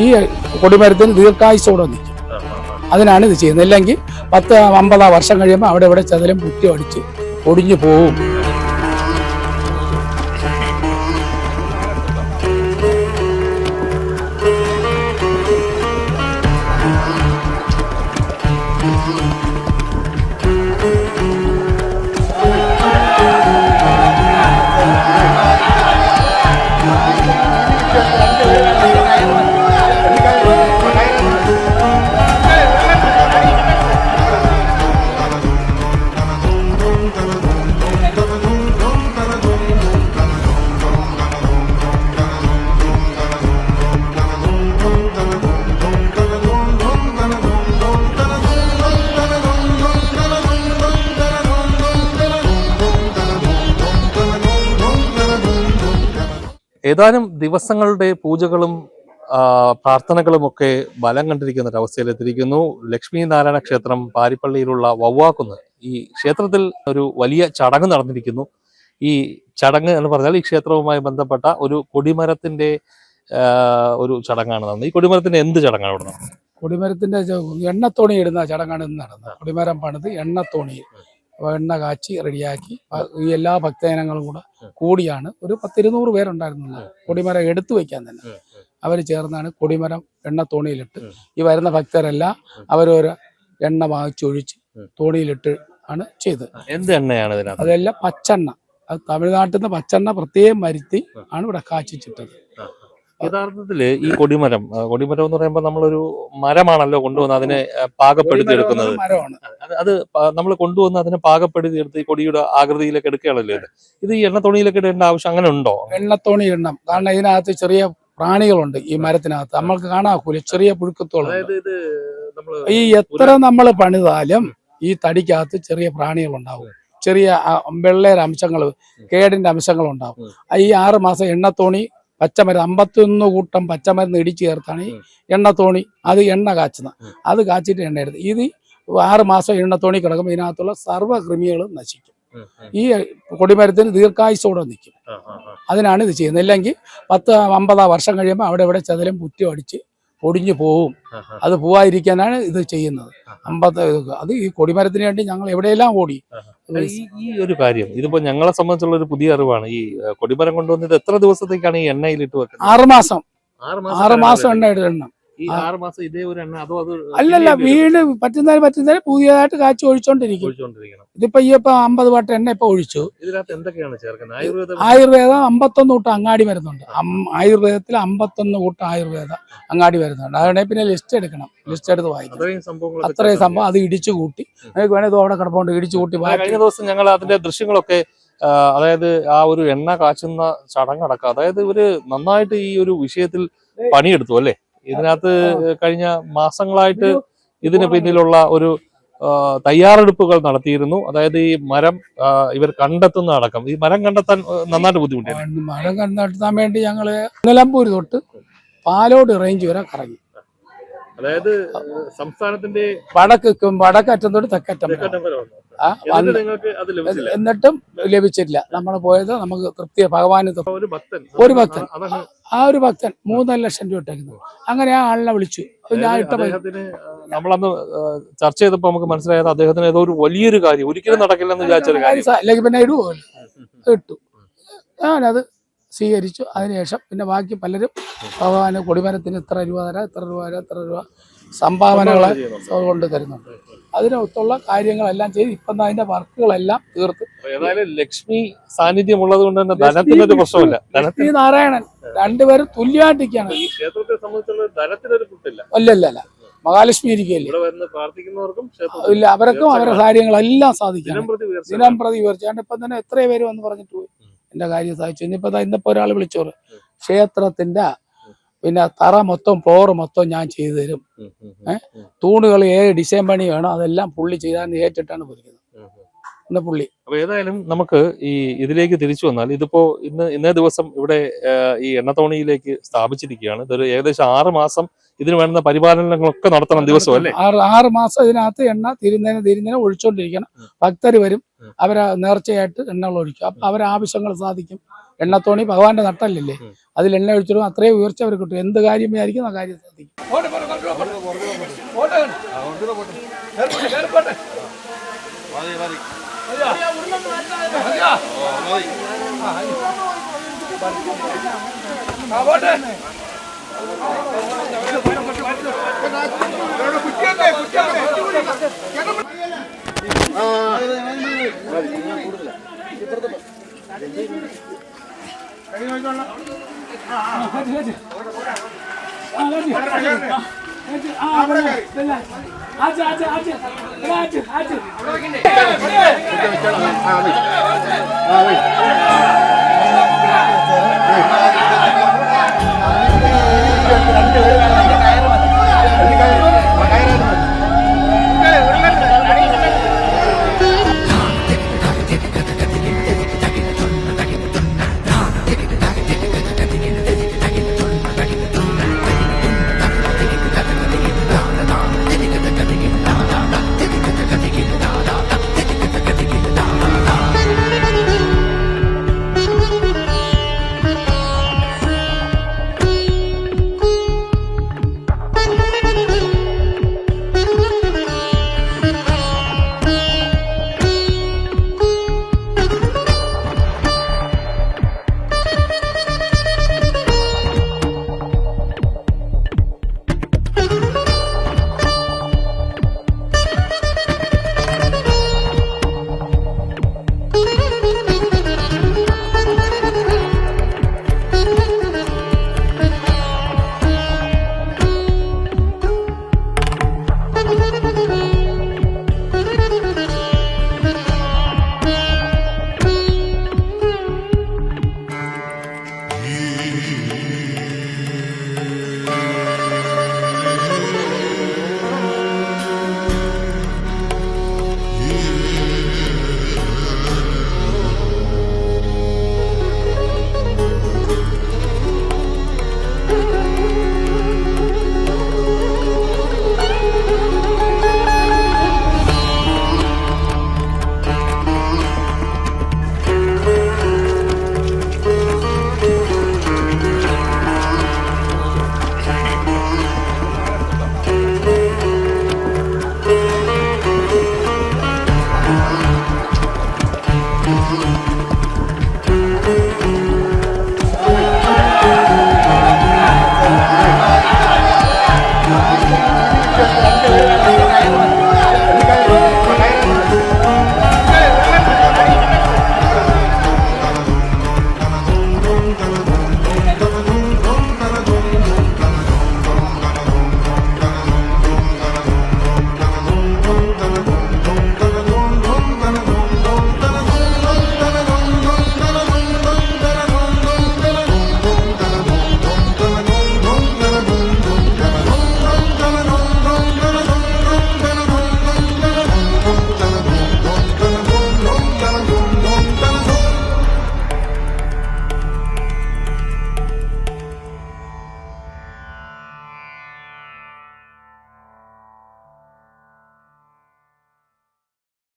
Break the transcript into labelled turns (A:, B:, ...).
A: ഈ കൊടിമരത്തിന് ദീർഘായുസോടെ നിൽക്കും. അതിനാണ് ഇത് ചെയ്യുന്നത്. ഇല്ലെങ്കിൽ 10-50 വർഷം കഴിയുമ്പോൾ അവിടെ ഇവിടെ ചതലും കുത്തി അടിച്ച് ഒടിഞ്ഞു പോവും.
B: ഏതാനും ദിവസങ്ങളുടെ പൂജകളും പ്രാർത്ഥനകളുമൊക്കെ ബലം കണ്ടിരിക്കുന്ന ഒരവസ്ഥയിലെത്തിയിരിക്കുന്നു. ലക്ഷ്മി നാരായണ ക്ഷേത്രം പാരിപ്പള്ളിയിലുള്ള വവ്വാക്കുന്ന്. ഈ ക്ഷേത്രത്തിൽ ഒരു വലിയ ചടങ്ങ് നടന്നിരിക്കുന്നു. ഈ ചടങ്ങ് എന്ന് പറഞ്ഞാൽ ഈ ക്ഷേത്രവുമായി ബന്ധപ്പെട്ട ഒരു കൊടിമരത്തിന്റെ ഒരു ചടങ്ങാണ് നടന്നത്. ഈ കൊടിമരത്തിന്റെ എന്ത് ചടങ്ങാണ് ഇവിടെ നടന്നത്?
A: കൊടിമരത്തിന്റെ എണ്ണത്തോണി ഇടുന്ന ചടങ്ങാണ് ഇന്ന് നടന്നത്. കൊടിമരം പണിത് എണ്ണത്തോണി എണ്ണ കാച്ചി റെഡിയാക്കി ഈ എല്ലാ ഭക്തജനങ്ങളും കൂടിയാണ് ഒരു 10-200 പേരുണ്ടായിരുന്നില്ല കൊടിമരം എടുത്തു വെക്കാൻ തന്നെ. അവർ ചേർന്നാണ് കൊടിമരം എണ്ണത്തോണിയിലിട്ട് ഈ വരുന്ന ഭക്തരെല്ലാം അവരൊരു എണ്ണ വാങ്ങിച്ചൊഴിച്ച് തോണിയിലിട്ട് ആണ് ചെയ്തത്.
B: എന്ത് എണ്ണയാണ് ഇതിനകത്ത്?
A: അതെല്ലാം പച്ചെണ്ണ. അത് തമിഴ്നാട്ടിൽ നിന്ന് പച്ചെണ്ണ പ്രത്യേകം വരുത്തി ആണ് ഇവിടെ കാച്ചിച്ചിട്ടത്.
B: യഥാർത്ഥത്തില് ഈ കൊടിമരം എന്ന് പറയുമ്പോൾ നമ്മളൊരു മരമാണല്ലോ കൊണ്ടുവന്ന് അതിനെ പാകപ്പെടുത്തി എടുക്കുന്നത്. അത് നമ്മൾ കൊണ്ടുവന്ന് അതിനെ പാകപ്പെടുത്തി എടുത്ത് ഈ കൊടിയുടെ ആകൃതിയിലേക്ക് എടുക്കുകയാണല്ലോ. ഇത് ഈ എണ്ണത്തോണിയിലേക്ക് ഇടേണ്ട ആവശ്യം അങ്ങനെ ഉണ്ടോ? എണ്ണത്തോണി ഇടണം. കാരണം ഇതിനകത്ത് ചെറിയ പ്രാണികളുണ്ട്. ഈ മരത്തിനകത്ത് നമ്മൾക്ക് കാണാക്കൂല, ചെറിയ പുഴുക്കത്തോളം. ഈ എത്ര നമ്മൾ പണിതാലും ഈ തടിക്കകത്ത് ചെറിയ പ്രാണികളുണ്ടാവും. ചെറിയ വെള്ളയുടെ അംശങ്ങൾ, കേടിന്റെ അംശങ്ങൾ ഉണ്ടാവും. ഈ 6 മാസം എണ്ണത്തോണി പച്ചമരുന്ന് 51 കൂട്ടം പച്ചമരുന്ന് ഇടിച്ചു ചേർത്താണ് ഈ എണ്ണത്തോണി. അത് എണ്ണ കാച്ചുന്നത്. അത് കാച്ചിട്ട് എണ്ണ എടുത്ത് ഇത് 6 മാസം എണ്ണത്തോണി കിടക്കുമ്പോൾ ഇതിനകത്തുള്ള സർവ്വകൃമികളും നശിക്കും. ഈ കൊടിമരത്തിന് ദീർഘായുസോടെ നിൽക്കും. അതിനാണ് ഇത് ചെയ്യുന്നത്. ഇല്ലെങ്കിൽ 10-50 വർഷം കഴിയുമ്പോൾ അവിടെ ഇവിടെ ചതലും കുത്തി അടിച്ച് ഒടിഞ്ഞു പോവും. അത് പോവാതിരിക്കാനാണ് ഇത് ചെയ്യുന്നത്. അത് ഈ കൊടിമരത്തിന് വേണ്ടി ഞങ്ങൾ എവിടെയെല്ലാം ഓടി. ഈ ഒരു കാര്യം ഇതിപ്പോ ഞങ്ങളെ സംബന്ധിച്ചുള്ള ഒരു പുതിയ അറിവാണ്. ഈ കൊടിമരം കൊണ്ടുവന്നിട്ട് എത്ര ദിവസത്തേക്കാണ് ഈ എണ്ണയിലിട്ട് വെക്കുന്നത്?
A: 6 മാസം. 6 മാസം എണ്ണ ഇടണം.
B: ഈ 6 മാസം ഇതേ ഒരു എണ്ണ അതോ?
A: അല്ലല്ല, വീട് പറ്റുന്നതിന് പുതിയതായിട്ട് കാച്ചി ഒഴിച്ചോണ്ടിരിക്കും. ഇതിപ്പോ ഈ 50 വാട്ട് എണ്ണ ഇപ്പൊ ഒഴിച്ചു.
B: ഇതിനകത്ത് എന്തൊക്കെയാണ് ചേർക്കുന്നത്?
A: ആയുർവേദം 51 കൂട്ടം അങ്ങാടി മരുന്നുണ്ട്. ആയുർവേദത്തിൽ 51 കൂട്ടം ആയുർവേദ അങ്ങാടി മരുന്നുണ്ട്. അതുകൊണ്ട് പിന്നെ ലിസ്റ്റ് എടുക്കണം. ലിസ്റ്റ് എടുത്ത് വായിക്കണം. അത്രയും സംഭവം അത് ഇടിച്ചു കൂട്ടി നമുക്ക് വേണേൽ അവിടെ കിടപ്പുണ്ട് ഇടിച്ചു കൂട്ടി.
B: കഴിഞ്ഞ ദിവസം ഞങ്ങൾ അതിന്റെ ദൃശ്യങ്ങളൊക്കെ അതായത് ആ ഒരു എണ്ണ കാച്ചുന്ന ചടങ്ങടക്കം അതായത് ഇവര് നന്നായിട്ട് ഈ ഒരു വിഷയത്തിൽ പണിയെടുത്തു അല്ലേ? ഇതിനകത്ത് കഴിഞ്ഞ മാസങ്ങളായിട്ട് ഇതിന് പിന്നിലുള്ള ഒരു തയ്യാറെടുപ്പുകൾ നടത്തിയിരുന്നു. അതായത് ഈ മരം ഇവർ കണ്ടെത്തുന്ന അടക്കം ഈ മരം കണ്ടെത്താൻ നന്നായിട്ട് ബുദ്ധിമുട്ടായിരുന്നു.
A: മരം കണ്ടെത്താൻ വേണ്ടി ഞങ്ങള് നിലമ്പൂര് തൊട്ട് പാലോട് റേഞ്ച് വരെ കറങ്ങി.
B: അതായത് സംസ്ഥാനത്തിന്റെ
A: വടക്കറ്റം തൊട്ട് തെക്കറ്റം എന്നിട്ടും ലഭിച്ചിട്ടില്ല. നമ്മൾ പോയത് നമുക്ക് തൃപ്തിയ ഭഗവാന് ഒരു ഭക്തൻ ആ ഒരു ഭക്തൻ 3.5 ലക്ഷം രൂപ ഇട്ടേക്കുന്നത്. അങ്ങനെ ആ ആളിനെ വിളിച്ചു. ഞാൻ ഇട്ട
B: നമ്മളന്ന് ചർച്ച ചെയ്തപ്പോ നമുക്ക് മനസ്സിലായത് അദ്ദേഹത്തിന് ഏതോ ഒരു വലിയൊരു കാര്യം ഒരിക്കലും നടക്കില്ലെന്ന് വിചാരിച്ചൊരു കാര്യം.
A: അല്ലെങ്കിൽ പിന്നെ ഇട്ടു. ഞാനത് സ്വീകരിച്ചു. അതിനുശേഷം പിന്നെ ബാക്കി പലരും ഭഗവാന് കൊടിമരത്തിന് ഇത്ര രൂപ തരാം, ഇത്ര രൂപ തരാം, ഇത്ര രൂപ സംഭാവനകളെ കൊണ്ട് തരുന്നുണ്ട്. അതിനൊത്തുള്ള കാര്യങ്ങളെല്ലാം ചെയ്ത് ഇപ്പം അതിന്റെ വർക്കുകളെല്ലാം തീർത്ത്.
B: ഏതായാലും ലക്ഷ്മി സാന്നിധ്യം ഉള്ളത് കൊണ്ട് തന്നെ ധനത്തിനൊരു പ്രശ്നമില്ല.
A: ലക്ഷ്മി നാരായണൻ രണ്ടുപേരും തുല്യമായിട്ടിരിക്കുകയാണ്.
B: ഈ ക്ഷേത്രത്തെ സംബന്ധിച്ചുള്ള ധനത്തിനൊരു കുട്ടില്ല.
A: അല്ലല്ല, മഹാലക്ഷ്മി ഇരിക്കുകയല്ലേ. ഇല്ല, അവർക്കും അവരുടെ കാര്യങ്ങളെല്ലാം സാധിക്കണം. ദിനം പ്രതി ഉയർച്ചയാണ്ട് ഇപ്പം തന്നെ എത്രയോ പേര് വന്ന് പറഞ്ഞിട്ട് പോയി എന്റെ കാര്യം സാധിച്ചു. ഇന്നിപ്പോ ഒരാൾ വിളിച്ചോറ് ക്ഷേത്രത്തിന്റെ പിന്നെ തറ മൊത്തം ഫ്ലോറ് മൊത്തം ഞാൻ ചെയ്തു തരും. തൂണുകൾ 7 ഡിസൈൻ പണി വേണം, അതെല്ലാം പുള്ളി ചെയ്താൽ ഏറ്റിട്ടാണ് പോയിരിക്കുന്നത് ഇന്ന് പുള്ളി.
B: അപ്പൊ ഏതായാലും നമുക്ക് ഈ ഇതിലേക്ക് തിരിച്ചു വന്നാൽ ഇതിപ്പോ ഇന്നേ ദിവസം ഇവിടെ ഈ എണ്ണത്തോണിയിലേക്ക് സ്ഥാപിച്ചിരിക്കുകയാണ്. ഇതൊരു ഏകദേശം 6 മാസം ഇതിന് വേണ്ടുന്ന പരിപാലനങ്ങളൊക്കെ നടത്തണം ദിവസം അല്ലേ?
A: 6 മാസം ഇതിനകത്ത് എണ്ണ തിരുന്നതിന് ഒഴിച്ചോണ്ടിരിക്കണം. ഭക്തർ വരും, അവരെ നേർച്ചയായിട്ട് എണ്ണകൾ ഒഴിക്കും. അപ്പൊ അവരെ ആവശ്യങ്ങൾ സാധിക്കും. എണ്ണത്തോണി ഭഗവാന്റെ നട്ടല്ലേ, അതിൽ എണ്ണ ഒഴിച്ചിടും, അത്രയും ഉയർച്ച അവർ കിട്ടും. എന്ത് കാര്യം വിചാരിക്കും ആ കാര്യം സാധിക്കും.
C: ആ